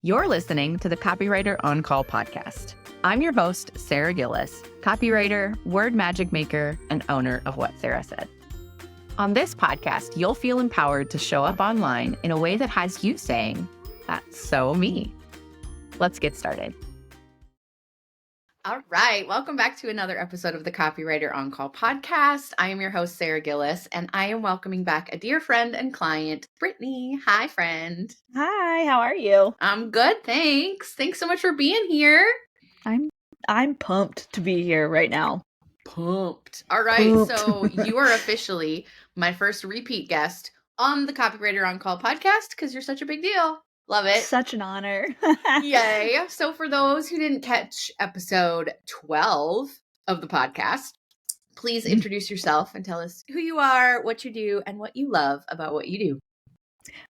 You're listening to the Copywriter On Call podcast. I'm your host, Sara Gillis, copywriter, word magic maker, and owner of What Sara Said. On this podcast, you'll feel empowered to show up online in a way that has you saying, "That's so me." Let's get started. All right. Welcome back to another episode of the Copywriter On Call podcast. I am your host, Sara Gillis, and I am welcoming back a dear friend and client, Brittnie. Hi, friend. Hi, how are you? I'm good, thanks. Thanks so much for being here. I'm pumped to be here right now. Pumped. All right. So you are officially my first repeat guest on the Copywriter On Call podcast because you're such a big deal. Love it. Such an honor. Yay. So for those who didn't catch episode 12 of the podcast, please introduce yourself and tell us who you are, what you do, and what you love about what you do.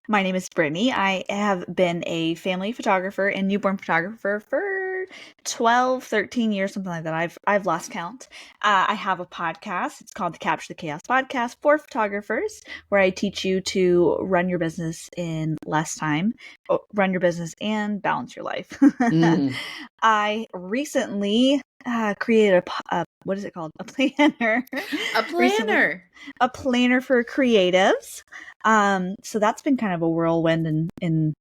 My name is Brittnie. I have been a family photographer and newborn photographer for 12, 13 years, something like that. I've lost count. I have a podcast. It's called the Capture the Chaos podcast for photographers, where I teach you to run your business in less time, run your business and balance your life. I recently created a what is it called? A planner. A planner. A planner for creatives. So that's been kind of a whirlwind and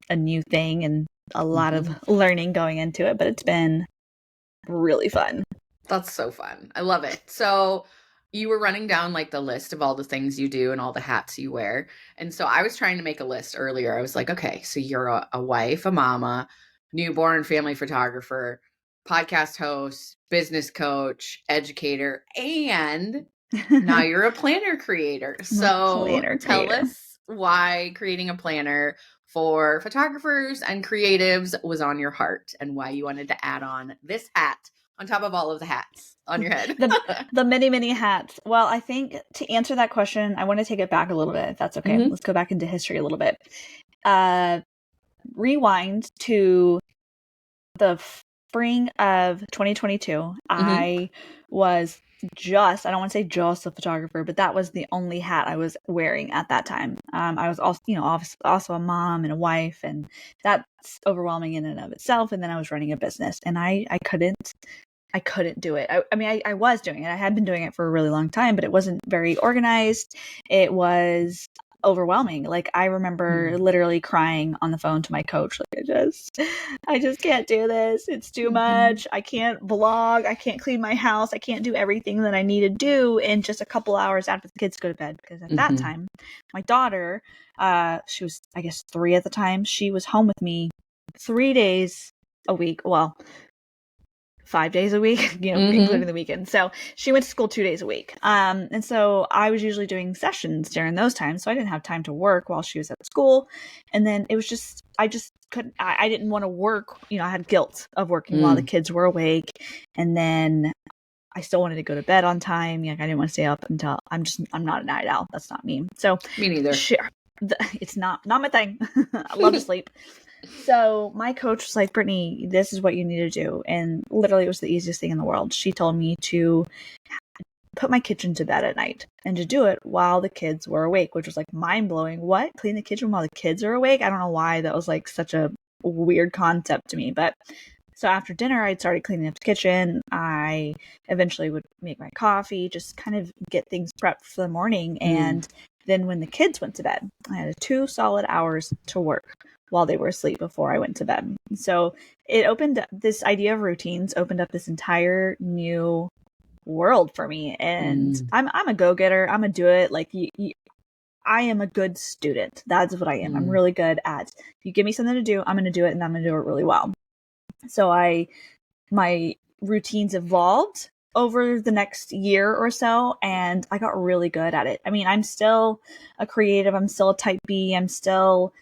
a new thing and a lot of learning going into it, but it's been really fun. That's so fun. I love it. So you were running down like the list of all the things you do and all the hats you wear. And so I was trying to make a list earlier. I was like, okay, so you're a wife, a mama, newborn family photographer, podcast host, business coach, educator, and now you're a planner creator. So tell us why creating a planner for photographers and creatives was on your heart and why you wanted to add on this hat on top of all of the hats on your head. the many, many hats. Well, I think to answer that question, I want to take it back a little bit, if that's okay. Let's go back into history a little bit. Rewind to the spring of 2022. I was I don't want to say just a photographer, but that was the only hat I was wearing at that time. I was also, also a mom and a wife, and that's overwhelming in and of itself. And then I was running a business, and I couldn't do it. I was doing it. I had been doing it for a really long time, but it wasn't very organized. It was overwhelming. Like, I remember literally crying on the phone to my coach. Like, I just can't do this. It's too much. I can't vlog. I can't clean my house. I can't do everything that I need to do in just a couple hours after the kids go to bed. Because at that time, my daughter, she was, I guess, 3 at the time. She was home with me 3 days a week. Well, 5 days a week, including the weekend. So she went to school 2 days a week. And so I was usually doing sessions during those times. So I didn't have time to work while she was at school. And then it was I just couldn't, I didn't want to work. I had guilt of working while the kids were awake. And then I still wanted to go to bed on time. I didn't want to stay up until I'm not a night owl. That's not me. So me neither. It's not my thing. I love to sleep. So my coach was like, Brittnie, this is what you need to do. And literally it was the easiest thing in the world. She told me to put my kitchen to bed at night and to do it while the kids were awake, which was like mind blowing. What? Clean the kitchen while the kids are awake? I don't know why that was like such a weird concept to me. But so after dinner, I'd started cleaning up the kitchen. I eventually would make my coffee, just kind of get things prepped for the morning. And then when the kids went to bed, I had 2 solid hours to work while they were asleep before I went to bed. So it opened up, this idea of routines opened up this entire new world for me. And I'm a go-getter. I'm a do it. Like I am a good student. That's what I am. I'm really good at, if you give me something to do, I'm going to do it, and I'm going to do it really well. So my routines evolved over the next year or so, and I got really good at it. I mean, I'm still a creative. I'm still a type B. I'm still,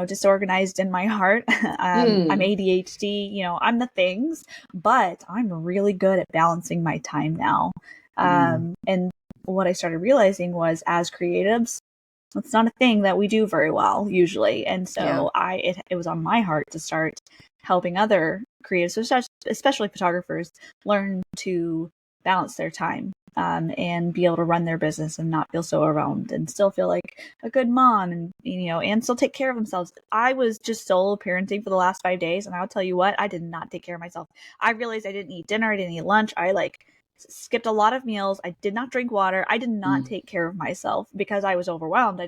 disorganized in my heart. I'm ADHD, I'm the things, but I'm really good at balancing my time now. And what I started realizing was, as creatives, it's not a thing that we do very well usually. And so it was on my heart to start helping other creatives, especially photographers, learn to balance their time and be able to run their business and not feel so overwhelmed and still feel like a good mom and, and still take care of themselves. I was just solo parenting for the last 5 days. And I'll tell you what, I did not take care of myself. I realized I didn't eat dinner. I didn't eat lunch. I skipped a lot of meals. I did not drink water. I did not take care of myself because I was overwhelmed.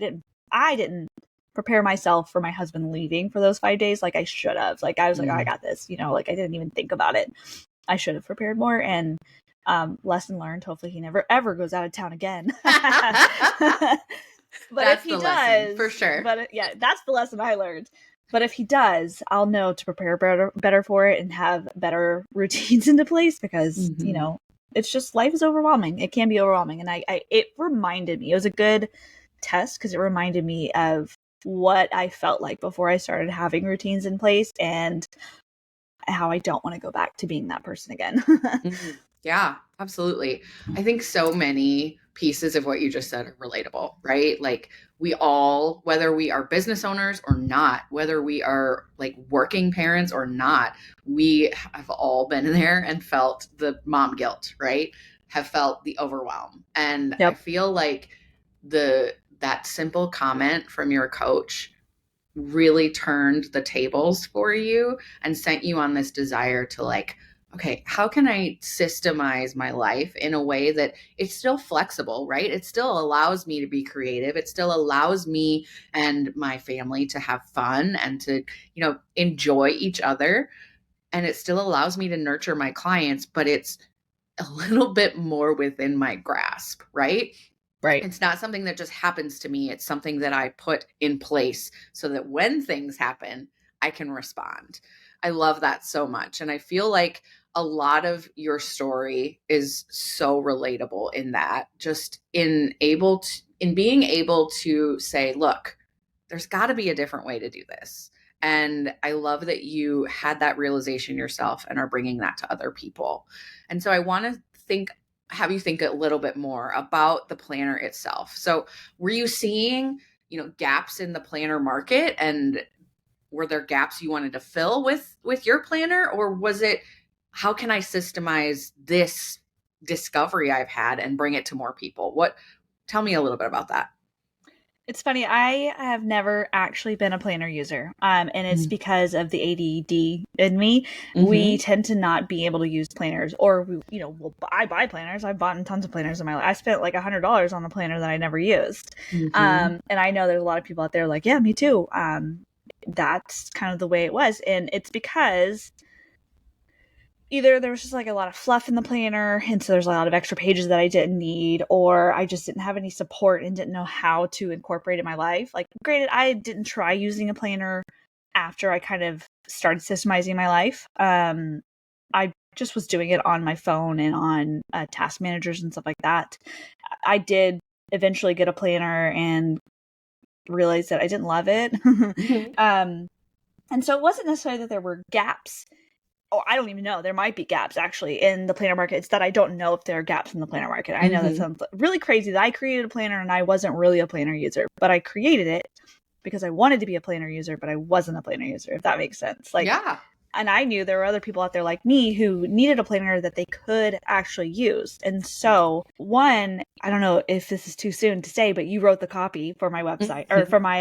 I didn't prepare myself for my husband leaving for those 5 days like I should have. Like I was like, oh, I got this, I didn't even think about it. I should have prepared more. And lesson learned. Hopefully he never ever goes out of town again. But that's if he the does, lesson, for sure. But yeah, that's the lesson I learned. But if he does, I'll know to prepare better for it and have better routines into place because, it's just life is overwhelming. It can be overwhelming. And it reminded me, it was a good test because it reminded me of what I felt like before I started having routines in place and how I don't want to go back to being that person again. Yeah, absolutely. I think so many pieces of what you just said are relatable, right? Like we all, whether we are business owners or not, whether we are like working parents or not, we have all been there and felt the mom guilt, right? Have felt the overwhelm. And I feel like that simple comment from your coach really turned the tables for you and sent you on this desire to like, okay, how can I systemize my life in a way that it's still flexible, right? It still allows me to be creative. It still allows me and my family to have fun and to, enjoy each other. And it still allows me to nurture my clients, but it's a little bit more within my grasp, right? Right. It's not something that just happens to me. It's something that I put in place so that when things happen, I can respond. I love that so much. And I feel like a lot of your story is so relatable in that, just in being able to say, look, there's got to be a different way to do this. And I love that you had that realization yourself and are bringing that to other people. And so I want to have you think a little bit more about the planner itself. So were you seeing, gaps in the planner market, and were there gaps you wanted to fill with your planner, or was it, how can I systemize this discovery I've had and bring it to more people? Tell me a little bit about that. It's funny. I have never actually been a planner user. And it's because of the ADD in me. We tend to not be able to use planners, or, I buy planners. I've bought tons of planners in my life. I spent like $100 on a planner that I never used. And I know there's a lot of people out there like, yeah, me too. That's kind of the way it was. And it's because either there was just like a lot of fluff in the planner, and so there's a lot of extra pages that I didn't need, or I just didn't have any support and didn't know how to incorporate it in my life. Like, granted, I didn't try using a planner after I kind of started systemizing my life. I just was doing it on my phone and on task managers and stuff like that. I did eventually get a planner and realized that I didn't love it. And so it wasn't necessarily that there were gaps. Oh, I don't even know. There might be gaps actually in the planner market. It's that I don't know if there are gaps in the planner market. I know that sounds really crazy that I created a planner and I wasn't really a planner user, but I created it because I wanted to be a planner user, but I wasn't a planner user, if that makes sense. Like, yeah. And I knew there were other people out there like me who needed a planner that they could actually use. And so I don't know if this is too soon to say, but you wrote the copy for my website or for my,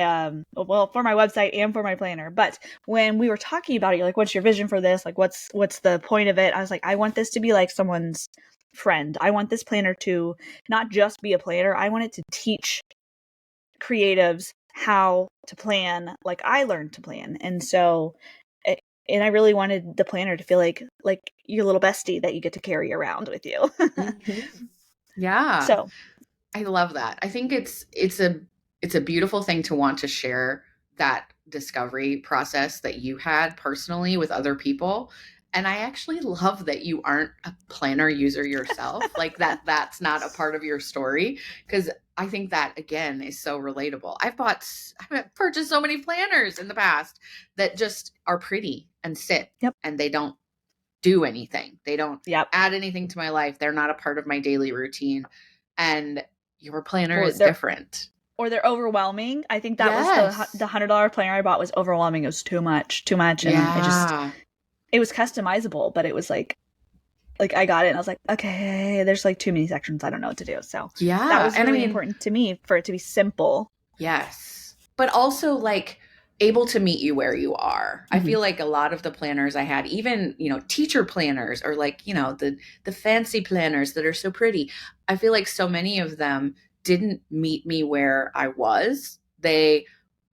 for my website and for my planner. But when we were talking about it, you're like, what's your vision for this? Like, what's the point of it? I was like, I want this to be like someone's friend. I want this planner to not just be a planner. I want it to teach creatives how to plan like I learned to plan. And so and I really wanted the planner to feel like your little bestie that you get to carry around with you. Yeah. So I love that. I think it's a beautiful thing to want to share that discovery process that you had personally with other people. And I actually love that you aren't a planner user yourself. Like that's not a part of your story, because I think that again is so relatable. I've purchased so many planners in the past that just are pretty and sit and they don't do anything. They don't add anything to my life. They're not a part of my daily routine. And your planner is different. Or they're overwhelming. I think that was the $100 planner I bought was overwhelming. It was too much. And it was customizable, but it was like, like I got it and I was like, okay, there's like too many sections. I don't know what to do. So that Yeah. was And I really mean, important to me for it to be simple. yes. But also like able to meet you where you are. I Mhm. feel like a lot of the planners I had, even, teacher planners or like, the fancy planners that are so pretty. I feel like so many of them didn't meet me where I was. They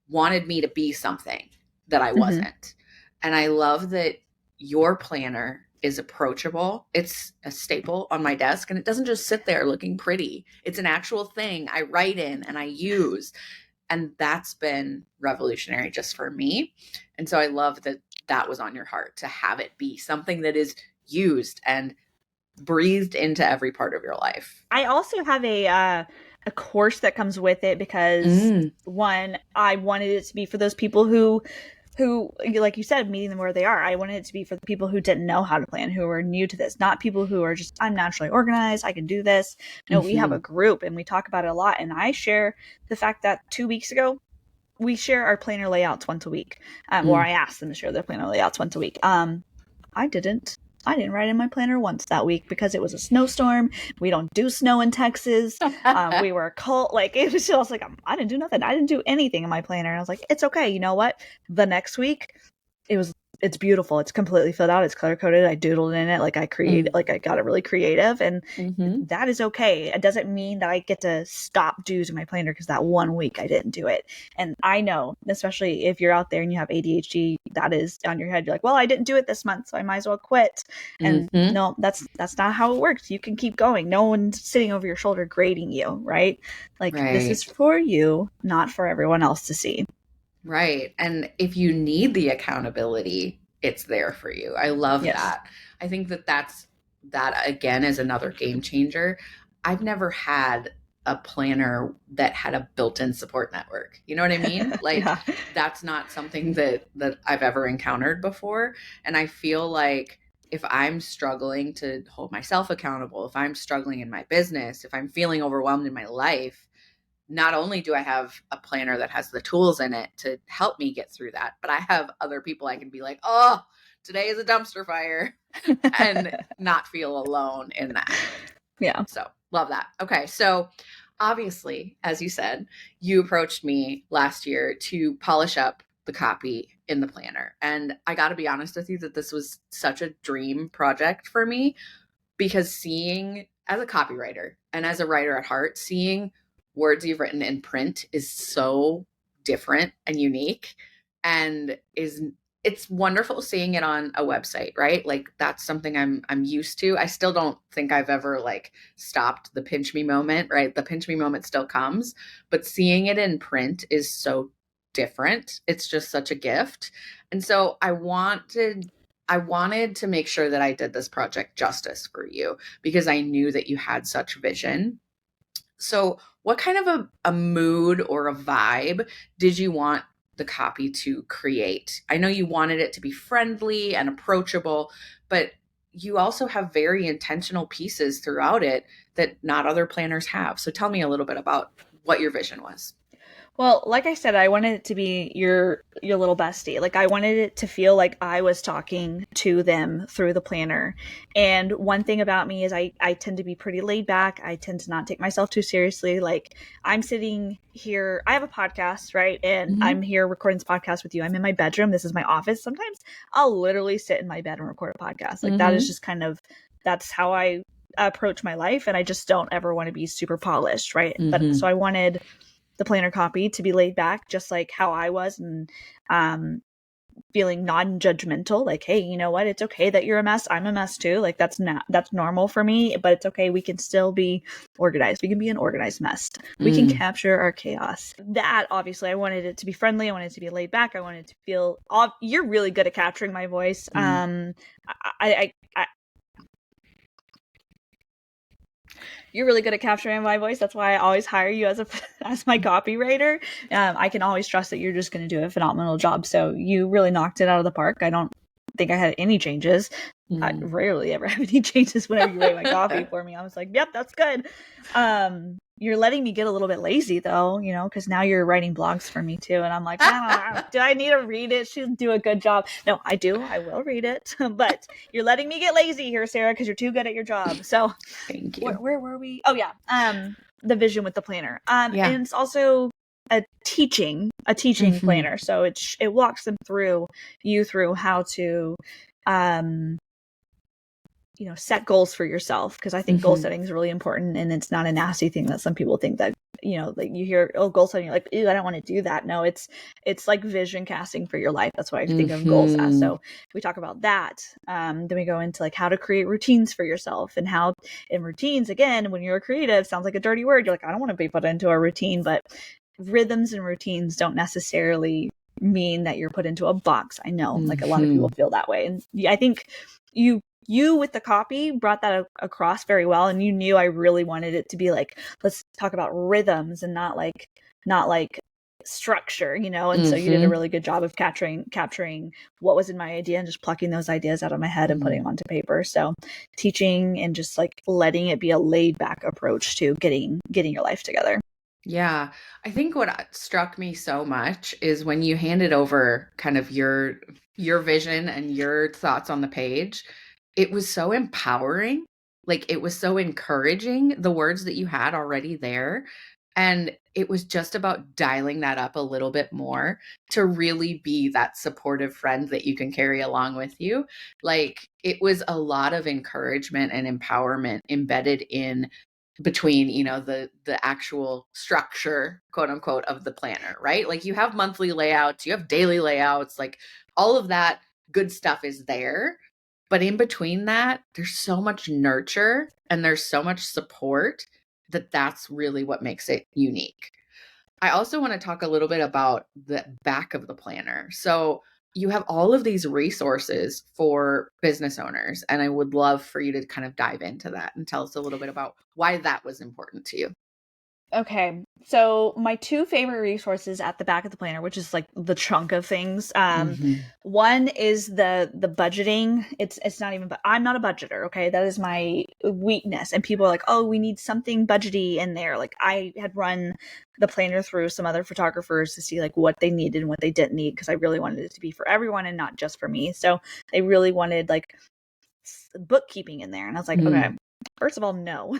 wanted me to be something that I Mhm. wasn't. And I love that your planner is approachable. It's a staple on my desk and it doesn't just sit there looking pretty. It's an actual thing I write in and I use. And that's been revolutionary just for me. And so I love that that was on your heart to have it be something that is used and breathed into every part of your life. I also have a course that comes with it because Mm, one, I wanted it to be for those people who, like you said, meeting them where they are. I wanted it to be for the people who didn't know how to plan, who are new to this, not people who are just, I'm naturally organized, I can do this. No, we have a mhm, group and we talk about it a lot. And I share the fact that 2 weeks ago, we share our planner layouts once a week. Or mm. I asked them to share their planner layouts once a week. I didn't. I didn't write in my planner once that week because it was a snowstorm. We don't do snow in Texas. We were cold. Like, it was just like, I didn't do nothing. I didn't do anything in my planner. And I was like, it's okay. You know what? The next week, it's beautiful. It's completely filled out. It's color coded. I doodled in it. Mm, Like I got it really creative, and mhm. that is okay. It doesn't mean that I get to stop dues in my planner because that one week I didn't do it. And I know, especially if you're out there and you have ADHD, that is on your head. You're like, well, I didn't do it this month, so I might as well quit. And Mhm. no, that's not how it works. You can keep going. No one's sitting over your shoulder grading you, right? Like, this is Right. for you, not for everyone else to see. Right. And if you need the accountability, it's there for you. I love Yes. that. I think that that again is another game changer. I've never had a planner that had a built-in support network. You know what I mean? Like Yeah. that's not something that I've ever encountered before. And I feel like if I'm struggling to hold myself accountable, if I'm struggling in my business, if I'm feeling overwhelmed in my life, not only do I have a planner that has the tools in it to help me get through that, but I have other people I can be like, oh, today is a dumpster fire and not feel alone in that. Yeah. So love that. Okay. So obviously, as you said, you approached me last year to polish up the copy in the planner. And I got to be honest with you that this was such a dream project for me because seeing as a copywriter and as a writer at heart, seeing words you've written in print is so different and unique and is it's wonderful seeing it on a website, right? Like that's something I'm used to. I still don't think I've ever like stopped the pinch me moment, right? The pinch me moment still comes, but seeing it in print is so different. It's just such a gift. And so I wanted to make sure that I did this project justice for you because I knew that you had such vision. So, what kind of a mood or a vibe did you want the copy to create? I know you wanted it to be friendly and approachable, but you also have very intentional pieces throughout it that not other planners have. So, tell me a little bit about what your vision was. Well, like I said, I wanted it to be your little bestie. Like I wanted it to feel like I was talking to them through the planner. And one thing about me is I tend to be pretty laid back. I tend to not take myself too seriously. Like I'm sitting here, I have a podcast, right? And Hmm. I'm here recording this podcast with you. I'm in my bedroom. This is my office. Sometimes I'll literally sit in my bed and record a podcast. Like that is Hmm. just kind of that's how I approach my life, and I just don't ever want to be super polished, right? But so Hmm. I wanted the planner copy to be laid back, just like how I was, and um, feeling non-judgmental. Like, hey, you know what? It's okay that you're a mess. I'm a mess too. Like that's normal for me, but it's okay. We can still be organized. We can be an organized mess. We can Mm. capture our chaos. That obviously, I wanted it to be friendly. I wanted it to be laid back. I wanted it to feel. You're really good at capturing my voice. Mm. I You're really good at capturing my voice. That's why I always hire you as as my copywriter. I can always trust that you're just going to do a phenomenal job. So you really knocked it out of the park. I don't think I had any changes. I Mm. rarely ever have any changes whenever you write my copy for me. I was like, yep, that's good. You're letting me get a little bit lazy though, you know, because now you're writing blogs for me too. And I'm like, do I need to read it? She'll do a good job. No, I do. I will read it. But you're letting me get lazy here, Sarah, because you're too good at your job. So Thank you. where were we? Oh yeah. The vision with the planner. Yeah. And it's also a teaching planner. So it walks them through how to set goals for yourself, because I think goal setting is really important, and it's not a nasty thing that some people think that, like you hear, oh, goal setting, you're like, ew, I don't want to do that. No, it's like vision casting for your life. That's what I think of goals as. So we talk about that. Then we go into like how to create routines for yourself, and how in routines, again, when you're a creative, sounds like a dirty word. You're like, I don't want to be put into a routine, but rhythms and routines don't necessarily mean that you're put into a box. I know like a lot of people feel that way. And I think you with the copy brought that across very well, and you knew I really wanted it to be like, let's talk about rhythms and not like structure, and so you did a really good job of capturing what was in my idea and just plucking those ideas out of my head and putting them onto paper. So teaching and just like letting it be a laid back approach to getting your life together. Yeah. I think what struck me so much is when you handed over kind of your vision and your thoughts on the page, it was so empowering. Like it was so encouraging, the words that you had already there. And it was just about dialing that up a little bit more to really be that supportive friend that you can carry along with you. Like it was a lot of encouragement and empowerment embedded in between, the actual structure, quote unquote, of the planner, right? Like you have monthly layouts, you have daily layouts, like all of that good stuff is there. But in between that, there's so much nurture and there's so much support that's really what makes it unique. I also want to talk a little bit about the back of the planner. So you have all of these resources for business owners, and I would love for you to kind of dive into that and tell us a little bit about why that was important to you. Okay, so my two favorite resources at the back of the planner, which is like the chunk of things. One is the budgeting. It's not even, but I'm not a budgeter. Okay, that is my weakness. And people are like, oh, we need something budgety in there. Like I had run the planner through some other photographers to see like what they needed and what they didn't need, because I really wanted it to be for everyone and not just for me. So they really wanted like bookkeeping in there, and I was like, okay. First of all, no,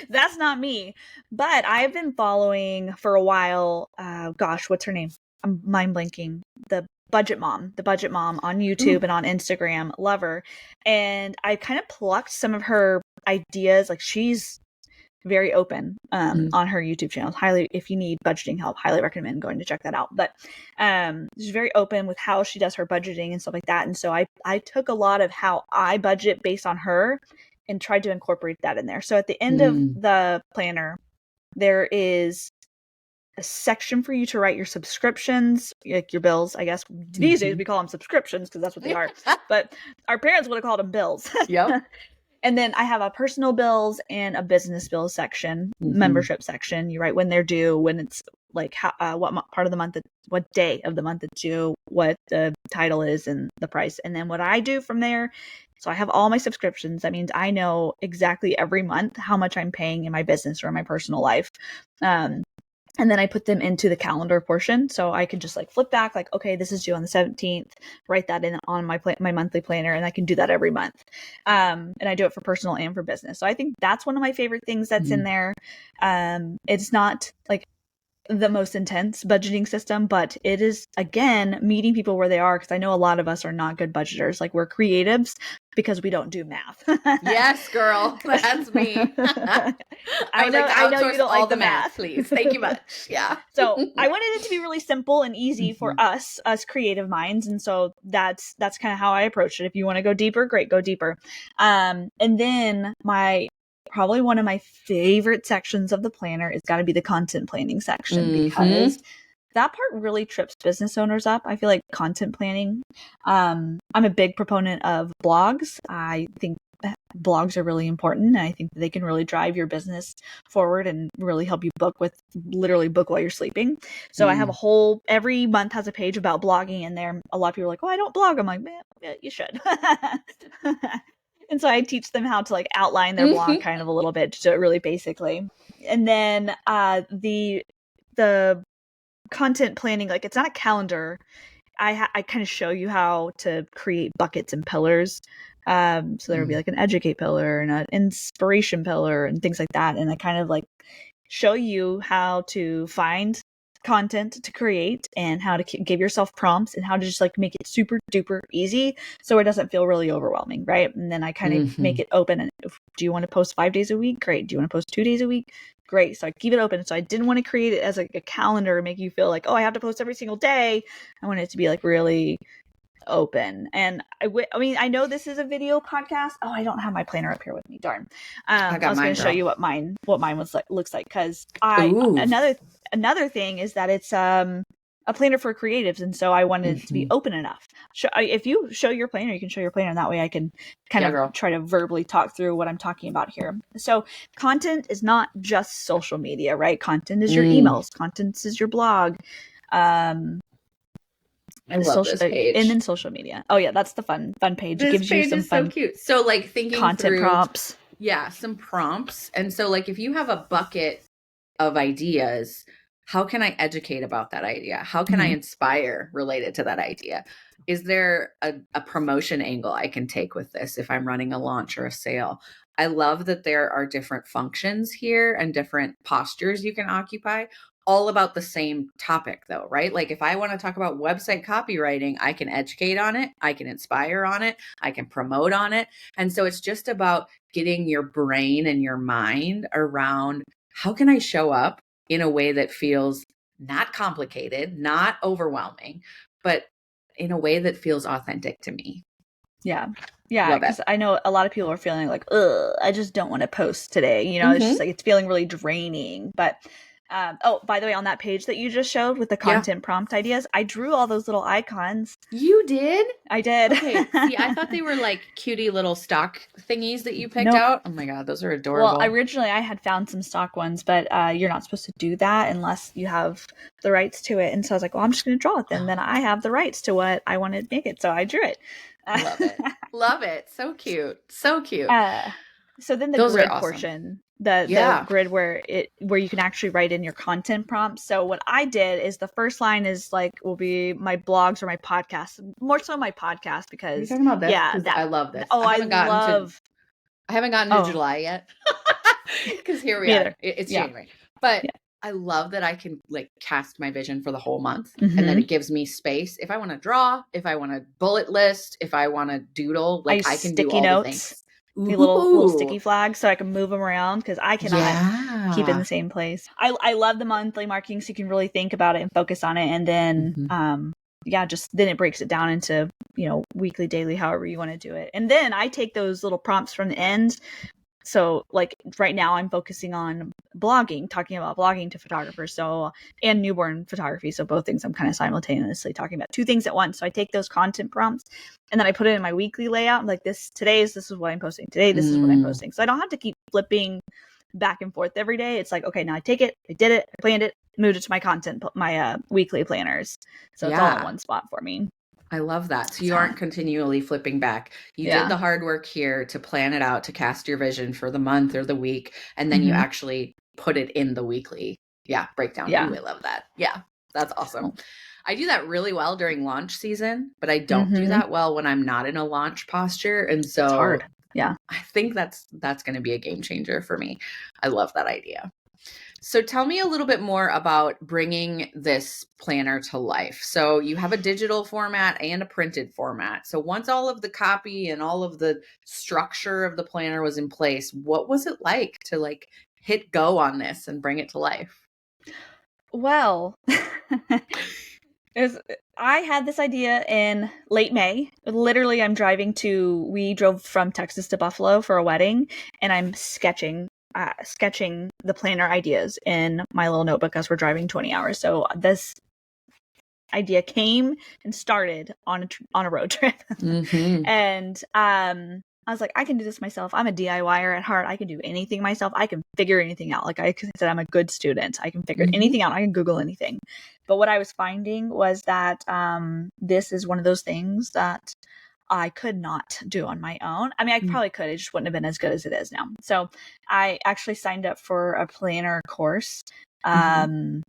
that's not me. But I've been following for a while. Gosh, what's her name? I'm mind blanking. The budget mom on YouTube and on Instagram. Love her. And I kind of plucked some of her ideas. Like she's very open on her YouTube channel. Highly, if you need budgeting help, highly recommend going to check that out. But she's very open with how she does her budgeting and stuff like that. And so I took a lot of how I budget based on her and tried to incorporate that in there. So at the end of the planner, there is a section for you to write your subscriptions, like your bills, I guess. These days we call them subscriptions because that's what they are. But our parents would have called them bills. Yep. And then I have a personal bills and a business bills section, membership section. You write when they're due, when it's like what part of the month, what day of the month it's due, what the title is, and the price. And then what I do from there, so I have all my subscriptions. That means I know exactly every month how much I'm paying in my business or in my personal life. And then I put them into the calendar portion. So I can just like flip back, like, okay, this is due on the 17th, write that in on my monthly planner. And I can do that every month. And I do it for personal and for business. So I think that's one of my favorite things that's in there. It's not like the most intense budgeting system, but it is, again, meeting people where they are, because I know a lot of us are not good budgeters. Like we're creatives because we don't do math. Yes, girl, that's me. I know you don't like the math, please. Thank you much. Yeah. So I wanted it to be really simple and easy for us creative minds, and so that's kind of how I approached it. If you want to go deeper, great, go deeper. And then probably one of my favorite sections of the planner is got to be the content planning section, because that part really trips business owners up. I feel like content planning. I'm a big proponent of blogs. I think blogs are really important. And I think that they can really drive your business forward and really help you literally book while you're sleeping. So I have every month has a page about blogging in there. A lot of people are like, oh, I don't blog. I'm like, man, yeah, you should. And so I teach them how to like outline their blog kind of a little bit, so really basically. And then the content planning, like it's not a calendar. I kind of show you how to create buckets and pillars. So there would be like an educate pillar and an inspiration pillar and things like that. And I kind of like show you how to find content to create and how to give yourself prompts and how to just like make it super duper easy so it doesn't feel really overwhelming, right? And then I kind of make it open. And do you want to post 5 days a week? Great. Do you want to post 2 days a week? Great. So I keep it open. So I didn't want to create it as like a calendar and make you feel like, oh, I have to post every single day. I want it to be like really open. And I mean, I know this is a video podcast. Oh, I don't have my planner up here with me. Darn. I was going to show you what mine looks like, because another thing is that it's a planner for creatives, and so I wanted it to be open enough. If you show your planner, you can show your planner, and that way I can kind of try to verbally talk through what I'm talking about here. So content is not just social media, right? Content is your emails. Content is your blog. I love this page. And then social media. Oh yeah, that's the fun page. This it gives page you some is fun, so cute. So like thinking content through, prompts. Yeah, some prompts. And so like if you have a bucket of ideas, how can I educate about that idea? How can I inspire related to that idea? Is there a promotion angle I can take with this if I'm running a launch or a sale? I love that there are different functions here and different postures you can occupy, all about the same topic though, right? Like if I want to talk about website copywriting, I can educate on it, I can inspire on it, I can promote on it. And so it's just about getting your brain and your mind around how can I show up in a way that feels not complicated, not overwhelming, but in a way that feels authentic to me. Yeah. Because I know a lot of people are feeling like, ugh, I just don't want to post today. You know, it's just like, it's feeling really draining. But by the way, on that page that you just showed with the content prompt ideas, I drew all those little icons. You did? I did. Okay. See, I thought they were like cutie little stock thingies that you picked out. Oh my God, those are adorable. Well, originally I had found some stock ones, but you're not supposed to do that unless you have the rights to it. And so I was like, well, I'm just going to draw it then. Then I have the rights to what I want to make it. So I drew it. Love it. Love it. So cute. So cute. So then the grid portion, the grid where you can actually write in your content prompts. So what I did is the first line is like, will be my blogs or my podcast, more so my podcast, because are you talking about this? Yeah, I love this. Oh, I haven't gotten to July yet because here we are. It's January, but I love that I can like cast my vision for the whole month, and then it gives me space. If I want to draw, if I want to bullet list, if I want to doodle, like I can do all the things. The little sticky flags so I can move them around because I cannot keep it in the same place. I love the monthly marking so you can really think about it and focus on it. And then, then it breaks it down into, weekly, daily, however you want to do it. And then I take those little prompts from the end. So like right now I'm focusing on talking about blogging to photographers. So, and newborn photography. So both things I'm kind of simultaneously talking about, 2 things at once. So I take those content prompts and then I put it in my weekly layout. I'm like this is what I'm posting today. This is what I'm posting. So I don't have to keep flipping back and forth every day. It's like, okay, now I take it, I did it, I planned it, moved it to my weekly planners. So it's all in one spot for me. I love that. So you aren't continually flipping back. You did the hard work here to plan it out, to cast your vision for the month or the week. And then you actually put it in the weekly breakdown. Yeah. Ooh, I love that. Yeah, that's awesome. I do that really well during launch season, but I don't do that well when I'm not in a launch posture. And so it's hard. Yeah. I think that's going to be a game changer for me. I love that idea. So tell me a little bit more about bringing this planner to life. So you have a digital format and a printed format. So once all of the copy and all of the structure of the planner was in place, what was it like to like hit go on this and bring it to life? Well, I had this idea in late May. Literally, we drove from Texas to Buffalo for a wedding, and I'm sketching the planner ideas in my little notebook as we're driving 20 hours. So this idea came and started on a road trip. And I was like, I can do this myself. I'm a DIYer at heart. I can do anything myself. I can figure anything out. Like I said, I'm a good student. I can figure anything out. I can Google anything. But what I was finding was that this is one of those things that I could not do on my own. I mean, I probably could. It just wouldn't have been as good as it is now. So I actually signed up for a planner course and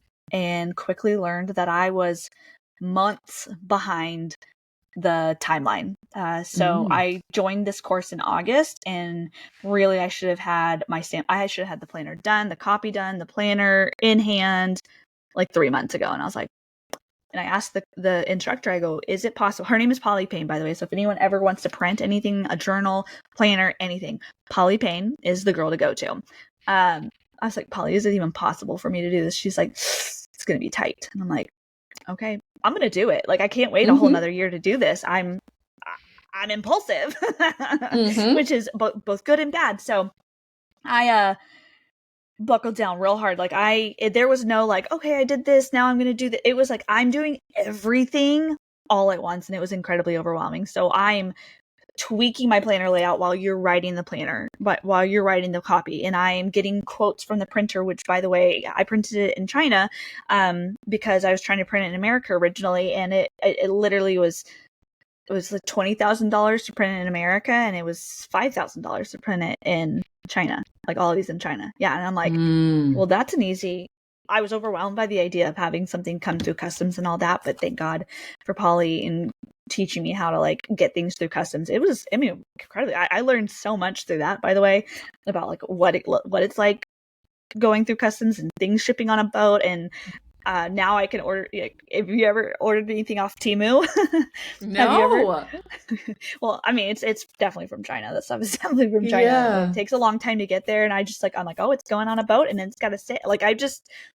quickly learned that I was months behind the timeline. So I joined this course in August, and really I should have had my stamp. I should have had the planner done, the copy done, the planner in hand like 3 months ago. And I was like, and I asked the instructor, I go, is it possible? Her name is Polly Payne, by the way. So if anyone ever wants to print anything, a journal, planner, anything, Polly Payne is the girl to go to. I was like, Polly, is it even possible for me to do this? She's like, it's going to be tight. And I'm like, okay, I'm going to do it. Like, I can't wait a whole another year to do this. I'm impulsive, which is both good and bad. So I, buckled down real hard. Like there was no like, okay, I did this. Now I'm going to do that. It was like, I'm doing everything all at once. And it was incredibly overwhelming. So I'm tweaking my planner layout while you're writing the planner, but while you're writing the copy, and I'm getting quotes from the printer, which by the way, I printed it in China, because I was trying to print it in America originally. And it literally was, it was like $20,000 to print it in America, and it was $5,000 to print it in China, like all of these in China. Yeah. And I'm like, well, that's an easy. I was overwhelmed by the idea of having something come through customs and all that, but thank God for Polly and teaching me how to like get things through customs. It was, I mean, incredibly. I learned so much through that, by the way, about like what it's like going through customs and things shipping on a boat. And now I can order. Have you ever ordered anything off Temu? No. Well, I mean, it's definitely from China. That stuff is definitely from China. Yeah. It takes a long time to get there, and I'm like, oh, it's going on a boat, and then it's got to stay. Like,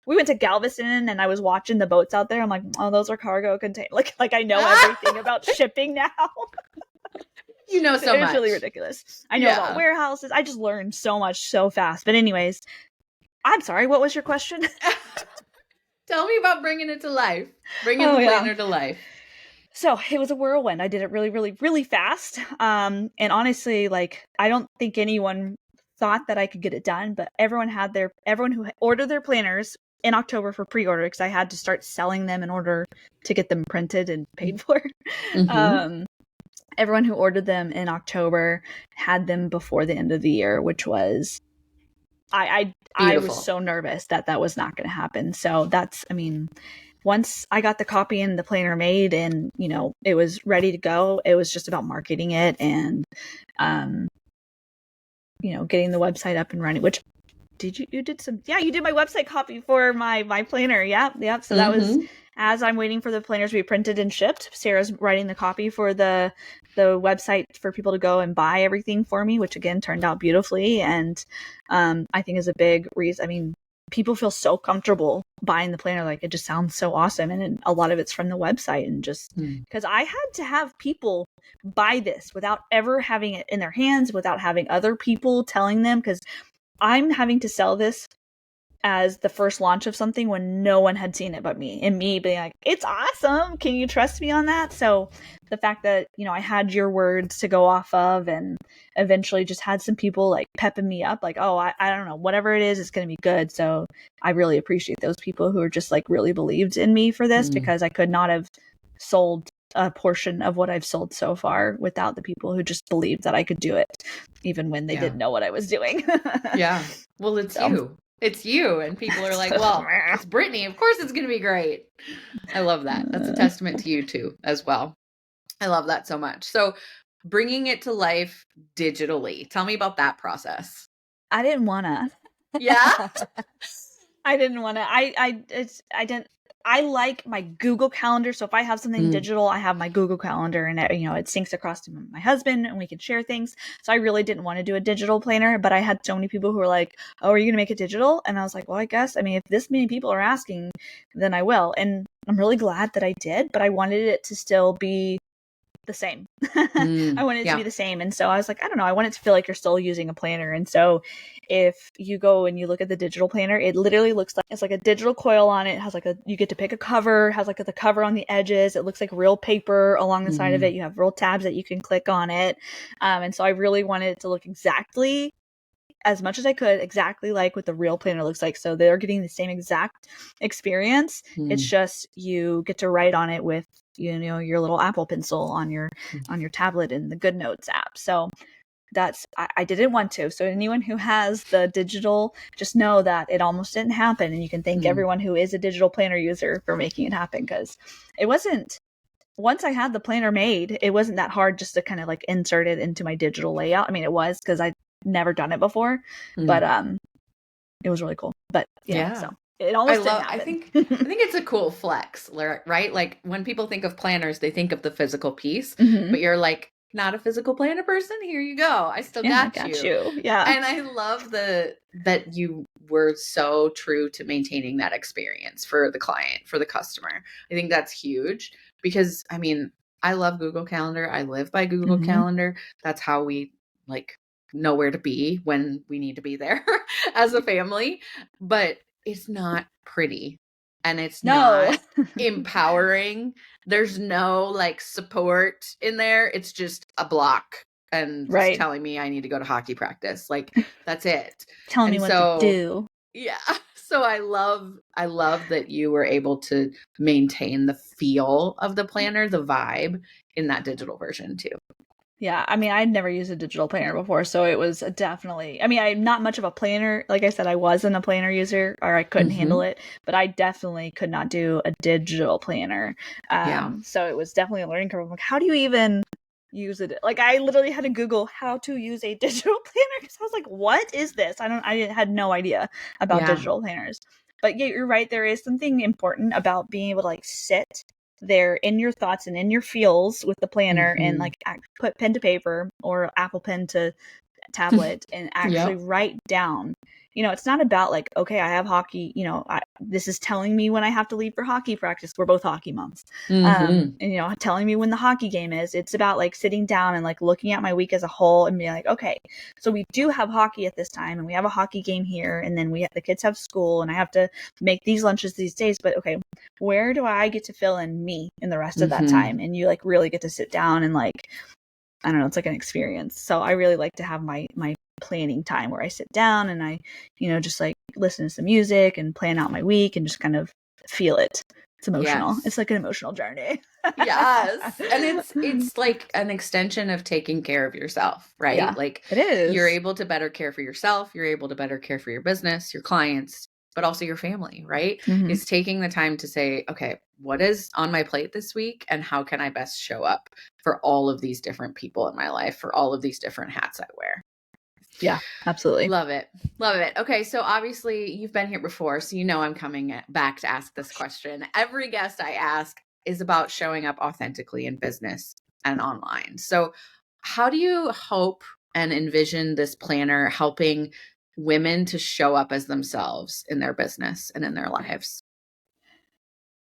we went to Galveston, and I was watching the boats out there. I'm like, oh, those are cargo containers. Like I know everything about shipping now. You know so much. It's really ridiculous. I know about warehouses. I just learned so much so fast. But anyways, I'm sorry. What was your question? Tell me about bringing it to life. Bringing the planner to life. So it was a whirlwind. I did it really, really, really fast. And honestly, like, I don't think anyone thought that I could get it done, but everyone who ordered their planners in October for pre-order, because I had to start selling them in order to get them printed and paid for. Everyone who ordered them in October had them before the end of the year, which was, I was so nervous that was not going to happen. So that's, I mean, once I got the copy and the planner made and, it was ready to go, it was just about marketing it and, getting the website up and running, which you did my website copy for my planner. Yep. So that was, as I'm waiting for the planners to be printed and shipped, Sarah's writing the copy for the website for people to go and buy everything for me, which again turned out beautifully. And I think is a big reason. I mean, people feel so comfortable buying the planner. Like, it just sounds so awesome. And a lot of it's from the website, and just because I had to have people buy this without ever having it in their hands, without having other people telling them, because I'm having to sell this as the first launch of something when no one had seen it but me, and me being like, it's awesome. Can you trust me on that? So the fact that, I had your words to go off of, and eventually just had some people like pepping me up, like, oh, I don't know, whatever it is, it's going to be good. So I really appreciate those people who are just like really believed in me for this, because I could not have sold a portion of what I've sold so far without the people who just believed that I could do it, even when they didn't know what I was doing. Well, it's you. It's you. And people are like, well, it's Brittnie. Of course it's going to be great. I love that. That's a testament to you too, as well. I love that so much. So bringing it to life digitally. Tell me about that process. I didn't want to. Yeah. I didn't want to. I didn't. I like my Google Calendar. So if I have something digital, I have my Google Calendar, and it syncs across to my husband, and we can share things. So I really didn't want to do a digital planner, but I had so many people who were like, oh, are you going to make it digital? And I was like, well, I guess, if this many people are asking, then I will. And I'm really glad that I did, but I wanted it to still be the same. I want it to Yeah. be the same. And so I was like, I don't know, I want it to feel like you're still using a planner. And so if you go and you look at the digital planner, it literally looks like it's like a digital coil on it. It has like you get to pick a cover, has like the cover on the edges. It looks like real paper along the side of it. You have real tabs that you can click on it. And so I really wanted it to look exactly, as much as I could, exactly like what the real planner looks like. So they're getting the same exact experience. It's just you get to write on it with, you know, your little Apple Pencil on your tablet in the Good Notes app. So that's, I didn't want to. So anyone who has the digital, just know that it almost didn't happen. And you can thank everyone who is a digital planner user for making it happen, because it wasn't, once I had the planner made, it wasn't that hard just to kind of like insert it into my digital layout. I mean, it was, because I'd never done it before, but it was really cool. But yeah. So it almost didn't happen. I think it's a cool flex, right? Like when people think of planners, they think of the physical piece, but you're like, not a physical planner person. Here you go. I still got you. Yeah. And I love that you were so true to maintaining that experience for the client, for the customer. I think that's huge, because I mean, I love Google Calendar. I live by Google Calendar. That's how we like know where to be when we need to be there as a family, but it's not pretty and it's not empowering. There's no like support in there. It's just a block and right, telling me I need to go to hockey practice. Like that's it. telling me what to do. Yeah. So I love that you were able to maintain the feel of the planner, the vibe in that digital version too. Yeah, I mean, I'd never used a digital planner before, so it was definitely, I mean, I'm not much of a planner. Like I said, I wasn't a planner user, or I couldn't handle it, but I definitely could not do a digital planner. So it was definitely a learning curve. I'm like, how do you even use it? Like, I literally had to Google how to use a digital planner, because I was like, what is this? I had no idea about digital planners. But yeah, you're right. There is something important about being able to like sit there in your thoughts and in your feels with the planner and like put pen to paper or Apple Pen to tablet and actually write down. You know, it's not about like, okay, I have hockey, you know, this is telling me when I have to leave for hockey practice. We're both hockey moms. And, you know, telling me when the hockey game is. It's about like sitting down and like looking at my week as a whole and being like, okay, so we do have hockey at this time and we have a hockey game here. And then the kids have school and I have to make these lunches these days. But okay, where do I get to fill in me in the rest of that time? And you like really get to sit down and like, I don't know, it's like an experience. So I really like to have my planning time where I sit down and I, you know, just like listen to some music and plan out my week and just kind of feel it. It's emotional. It's like an emotional journey. Yes. And it's like an extension of taking care of yourself, right? Yeah, like it is. You're able to better care for yourself. You're able to better care for your business, your clients, but also your family, right? It's taking the time to say, okay, what is on my plate this week and how can I best show up for all of these different people in my life, for all of these different hats I wear? Yeah, absolutely. Love it. Love it. Okay. So obviously you've been here before, so you know I'm coming back to ask this question. Every guest I ask is about showing up authentically in business and online. So how do you hope and envision this planner helping women to show up as themselves in their business and in their lives?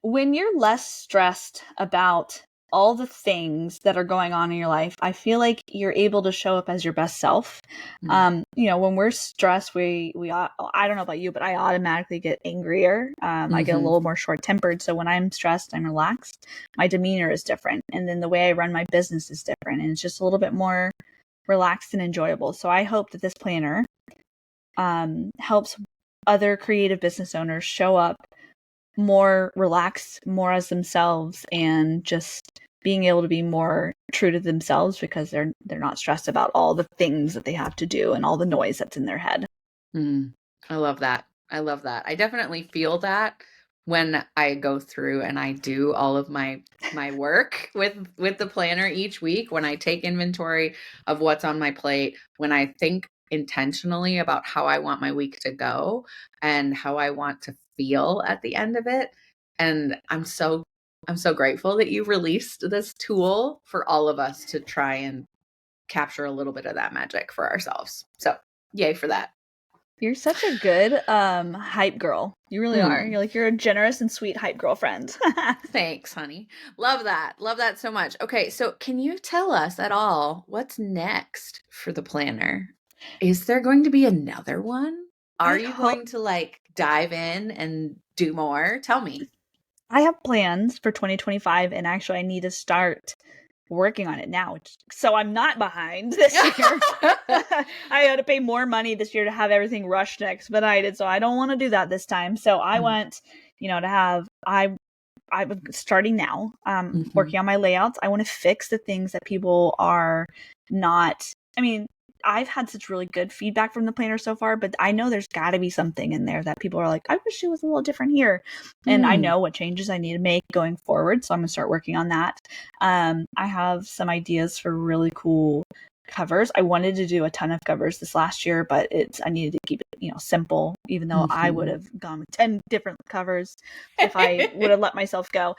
When you're less stressed about all the things that are going on in your life, I feel like you're able to show up as your best self. You know, when we're stressed, I don't know about you, but I automatically get angrier. I get a little more short-tempered. So when I'm stressed, I'm relaxed. My demeanor is different. And then the way I run my business is different. And it's just a little bit more relaxed and enjoyable. So I hope that this planner helps other creative business owners show up more relaxed, more as themselves, and just being able to be more true to themselves because they're not stressed about all the things that they have to do and all the noise that's in their head. I love that. I love that. I definitely feel that when I go through and I do all of my work with the planner each week, when I take inventory of what's on my plate, when I think intentionally about how I want my week to go and how I want to feel at the end of it. And I'm so grateful that you released this tool for all of us to try and capture a little bit of that magic for ourselves. So yay for that. You're such a good hype girl. You really are. You're a generous and sweet hype girlfriend. Thanks, honey. Love that. Love that so much. Okay, so can you tell us at all what's next for the planner? Is there going to be another one? Are you going to like dive in and do more? Tell me. I have plans for 2025, and actually I need to start working on it now, so I'm not behind this year. I had to pay more money this year to have everything rushed and expedited, so I don't want to do that this time. So I want, to have, I'm starting now, working on my layouts. I want to fix the things that people are not, I've had such really good feedback from the planner so far, but I know there's got to be something in there that people are like, I wish it was a little different here. And I know what changes I need to make going forward. So I'm going to start working on that. I have some ideas for really cool covers. I wanted to do a ton of covers this last year, but I needed to keep it, simple, even though I would have gone with 10 different covers if I would have let myself go.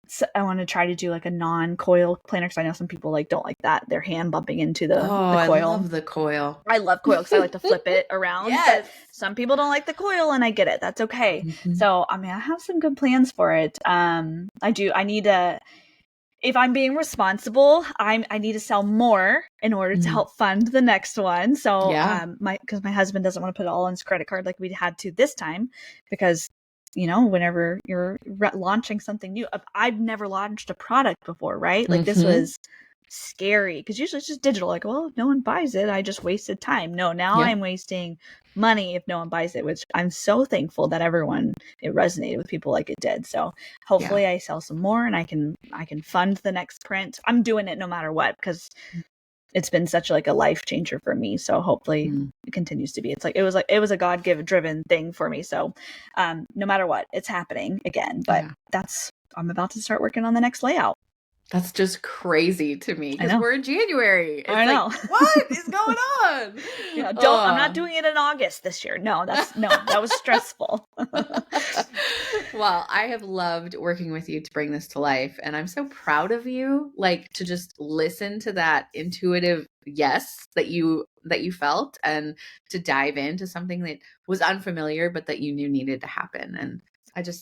So I want to try to do like a non-coil planner, because I know some people like don't like that, their hand bumping into the coil. I love the coil. I love coil because I like to flip it around. Yes. But some people don't like the coil, and I get it. That's okay. So I have some good plans for it. I need to, if I'm being responsible, I need to sell more in order to help fund the next one. So because my husband doesn't want to put it all on his credit card like we had to this time, because whenever you're launching something new, I've never launched a product before, right? Like this was scary, because usually it's just digital. Like, well, if no one buys it, I just wasted time. No, now I'm wasting money if no one buys it, which I'm so thankful that it resonated with people like it did. So hopefully I sell some more and I can fund the next print. I'm doing it no matter what, because it's been such like a life changer for me. So hopefully it continues to be. It was a God-given driven thing for me. So no matter what, it's happening again. But I'm about to start working on the next layout. That's just crazy to me, because we're in January. It's I know. Like, what is going on? I'm not doing it in August this year. No, that was stressful. Well, I have loved working with you to bring this to life, and I'm so proud of you, like, to just listen to that intuitive yes that you felt, and to dive into something that was unfamiliar but that you knew needed to happen. And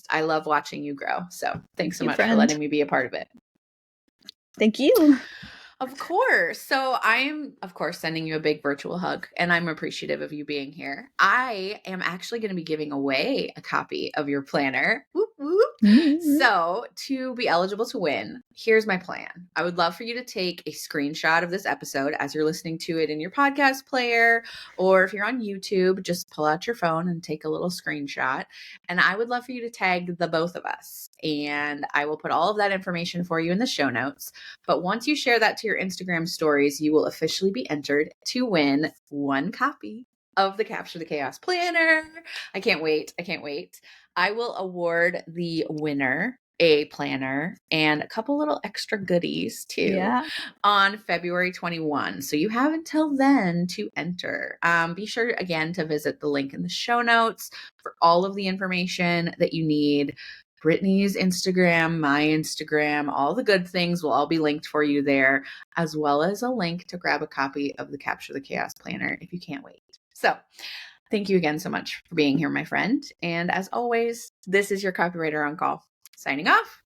I love watching you grow. So thanks so much for letting me be a part of it. Thank you. Of course. So I'm, of course, sending you a big virtual hug, and I'm appreciative of you being here. I am actually going to be giving away a copy of your planner. Whoop, whoop. So to be eligible to win, here's my plan. I would love for you to take a screenshot of this episode as you're listening to it in your podcast player, or if you're on YouTube, just pull out your phone and take a little screenshot. And I would love for you to tag the both of us. And I will put all of that information for you in the show notes. But once you share that to your Instagram stories, you will officially be entered to win one copy of the Capture the Chaos Planner. I can't wait. I will award the winner a planner and a couple little extra goodies too on February 21. So you have until then to enter. Be sure again to visit the link in the show notes for all of the information that you need. Brittnie's Instagram, my Instagram, all the good things will all be linked for you there, as well as a link to grab a copy of the Capture the Chaos Planner if you can't wait. So thank you again so much for being here, my friend. And as always, this is your Copywriter on Call, signing off.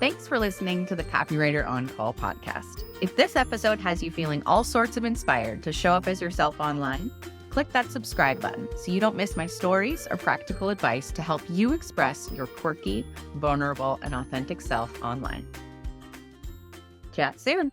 Thanks for listening to the Copywriter on Call podcast. If this episode has you feeling all sorts of inspired to show up as yourself online, click that subscribe button so you don't miss my stories or practical advice to help you express your quirky, vulnerable, and authentic self online. Chat soon.